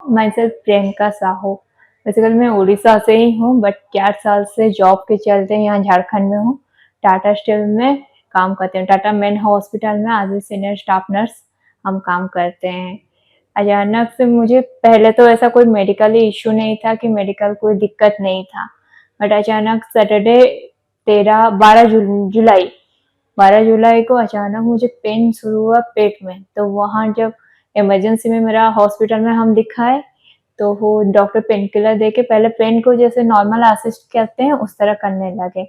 My self Priyanka Sahu. Basically मैं उड़ीसा से ही हूँ, बट 4 साल से जॉब के चलते यहाँ झारखंड में हूँ। टाटा स्टील में काम करते हैं, टाटा मेन हॉस्पिटल में as a senior staff nurse हम काम करते हैं। अचानक से मुझे पहले तो ऐसा कोई मेडिकल इश्यू नहीं था कि मेडिकल कोई दिक्कत नहीं था, बट अचानक सैटरडे 12 जुलाई को अचानक मुझे पेन शुरू हुआ पेट में। तो वहाँ जब इमरजेंसी में मेरा हॉस्पिटल में हम दिखाए तो वो डॉक्टर पेन किलर दे के पहले पेन को जैसे नॉर्मल असिस्ट करते हैं उस तरह करने लगे।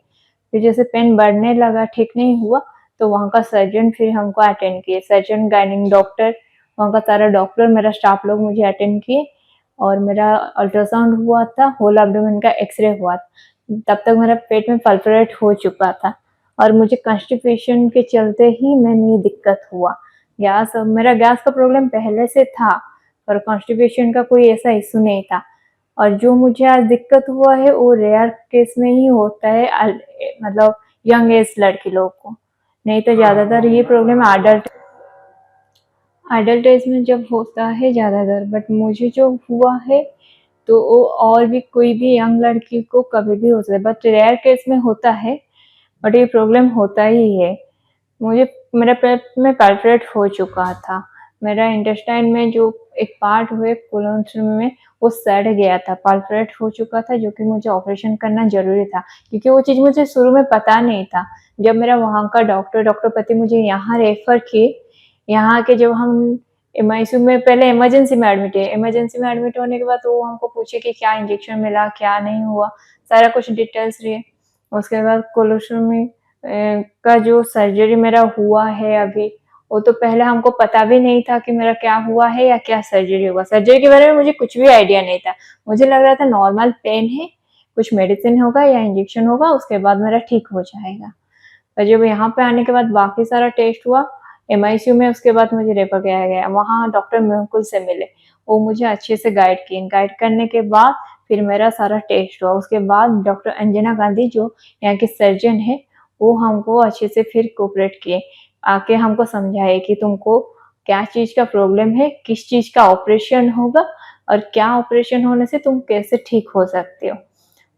फिर जैसे पेन बढ़ने लगा, ठीक नहीं हुआ, तो वहाँ का सर्जन फिर हमको अटेंड किए, सर्जन, गायनिक डॉक्टर, वहाँ का सारा डॉक्टर, मेरा स्टाफ लोग मुझे अटेंड किए और मेरा अल्ट्रासाउंड हुआ था, होल एब्डोमेन का एक्सरे हुआ था। तब तक मेरा पेट में पल्परेट हो चुका था और मुझे कॉन्स्टिपेशन के चलते ही मैंने ये दिक्कत हुआ। मेरा गैस का प्रॉब्लम पहले से था और कॉन्स्टिपेशन का कोई ऐसा इशू नहीं था। और जो मुझे आज दिक्कत हुआ है वो रेयर केस में ही होता है, मतलब यंग एज लड़की लोग को, नहीं तो ज्यादातर ये प्रॉब्लम अडल्ट एज में जब होता है ज्यादातर। बट मुझे जो हुआ है तो वो और भी कोई भी यंग लड़की को कभी भी हो सकता है, बट रेयर केस में होता है, बट ये प्रॉब्लम होता ही है। मुझे मेरा पेट में पल्परेट हो चुका था, मेरा इंटेस्टाइन में जो एक पार्ट हुए कोलोन में वो सड़ गया था, पल्परेट हो चुका था, जो कि मुझे ऑपरेशन करना जरूरी था क्योंकि वो चीज़ मुझे शुरू में पता नहीं था। जब मेरा वहाँ का डॉक्टर पति मुझे यहाँ रेफर किए, यहाँ के जब हम एमआईसीयू में पहले इमरजेंसी में एडमिट है, इमरजेंसी में एडमिट होने के बाद तो वो हमको पूछे कि क्या इंजेक्शन मिला, क्या नहीं हुआ, सारा कुछ डिटेल्स लिए। उसके बाद कोलोस्टोमी का जो सर्जरी मेरा हुआ है अभी, वो तो पहले हमको पता भी नहीं था कि मेरा क्या हुआ है या क्या सर्जरी होगा। सर्जरी के बारे में मुझे कुछ भी आइडिया नहीं था, मुझे लग रहा था नॉर्मल पेन है, कुछ मेडिसिन होगा या इंजेक्शन होगा, उसके बाद मेरा ठीक हो जाएगा। और जब यहाँ पे आने के बाद बाकी सारा टेस्ट हुआ एमआईसीयू में, उसके बाद मुझे रेफर किया गया, वहाँ डॉक्टर मेहुल से मिले, वो मुझे अच्छे से गाइड किए। गाइड करने के बाद फिर मेरा सारा टेस्ट हुआ। उसके बाद डॉक्टर अंजना गांधी जो यहाँ की सर्जन है, वो हमको अच्छे से फिर कोऑपरेट किए, आके हमको समझाए कि तुमको क्या चीज का प्रॉब्लम है, किस चीज का ऑपरेशन होगा और क्या ऑपरेशन होने से तुम कैसे ठीक हो सकते हो।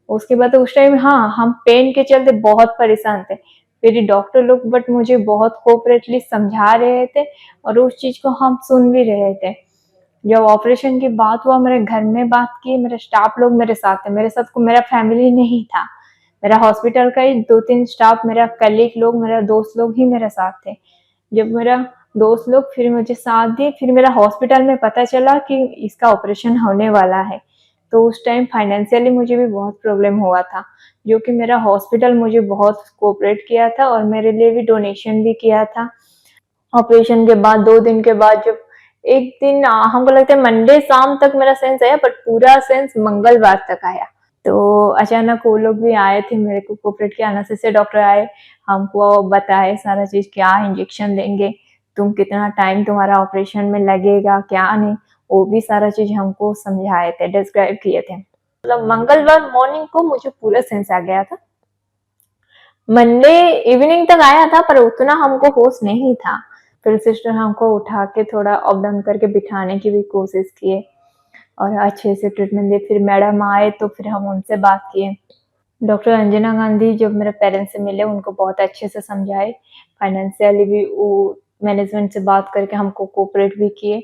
उसके बाद तो उस टाइम हाँ, हम पेन के चलते बहुत परेशान थे, फिर डॉक्टर लोग बट मुझे बहुत कोऑपरेटली समझा रहे थे और उस चीज को हम सुन भी रहे थे। जब ऑपरेशन की बात हुआ, मेरे घर में बात की, मेरे स्टाफ लोग मेरे साथ थे, मेरे साथ को मेरा फैमिली नहीं था, मेरा हॉस्पिटल का ही 2-3 स्टाफ, मेरा कलीग लोग, मेरा दोस्त लोग ही मेरे साथ थे। जब मेरा दोस्त लोग फिर मुझे साथ दिए, फिर मेरा हॉस्पिटल में पता चला कि इसका ऑपरेशन होने वाला है, तो उस टाइम फाइनेंशियली मुझे भी बहुत प्रॉब्लम हुआ था, जो कि मेरा हॉस्पिटल मुझे बहुत कोऑपरेट किया था और मेरे लिए भी डोनेशन भी किया था। ऑपरेशन के बाद 2 दिन के बाद जब एक दिन हमको लगता है मंडे शाम तक मेरा सेंस आया, बट पूरा सेंस मंगलवार तक आया। तो अचानक वो लोग भी आए थे, मेरे को कोऑपरेट किया, अनास्टेसिया से डॉक्टर आए, हमको बताए सारा चीज, क्या इंजेक्शन देंगे, तुम कितना टाइम तुम्हारा ऑपरेशन में लगेगा, क्या नहीं, वो भी सारा चीज हमको समझाए थे, डिस्क्राइब किए थे। मतलब मंगलवार मॉर्निंग को मुझे पूरा सेंस आ गया था, मंडे इवनिंग तक आया था पर उतना हमको होश नहीं था। फिर सिस्टर हमको उठा के थोड़ा अप डाउन करके बिठाने की भी कोशिश किए और अच्छे से ट्रीटमेंट दिए। फिर मैडम आए तो फिर हम उनसे बात किए। डॉक्टर अंजना गांधी जब मेरे पेरेंट्स से मिले, उनको बहुत अच्छे से समझाए, फाइनेंशियली भी वो मैनेजमेंट से बात करके हमको कोऑपरेट भी किए।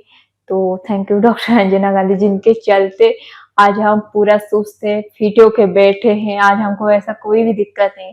तो thank you doctor Anjana Gandhi, जिनके चलते आज हम पूरा सुस्त है, फिट होके बैठे हैं, आज हमको ऐसा कोई भी दिक्कत नहीं।